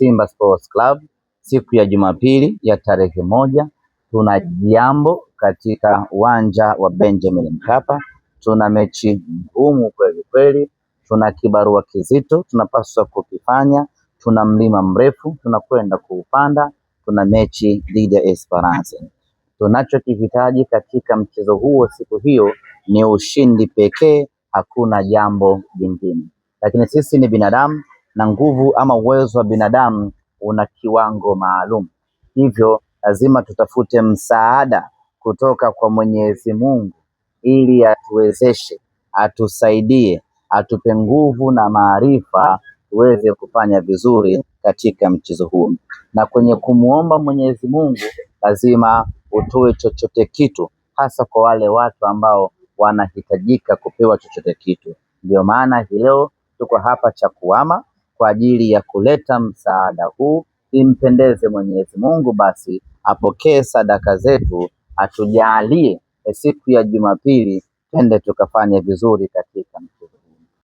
Simba Sports Club siku ya Jumapili ya tarehe moja. Tuna jambo katika uwanja wa Benjamin Mkapa. Tuna mechi ngumu kweli kweli, tuna kibarua kizito tunapaswa kukifanya, tuna mlima mrefu tunakwenda kuupanda, tuna mechi dhidi ya Esperance. Tunachokihitaji katika mchezo huo siku hiyo ni ushindi pekee, hakuna jambo jingine. Lakini sisi ni binadamu na nguvu ama uwezo wa binadamu una kiwango maalum, hivyo lazima tutafute msaada kutoka kwa Mwenyezi Mungu ili atuwezeshe, atusaidie, atupe nguvu na maarifa tuweze kufanya vizuri katika mchezo huo. Na kwenye kumuomba Mwenyezi Mungu lazima utoe chochote kitu, hasa kwa wale watu ambao wanahitajika kupewa chochote kitu. Ndio maana hii leo tuko hapa Chakuama kwa ajili ya kuleta msaada huu, impendeze Mwenyezi Mungu basi apokee sadaka zetu, atujalie siku ya Jumapili twende tukafanye vizuri katika mchezo.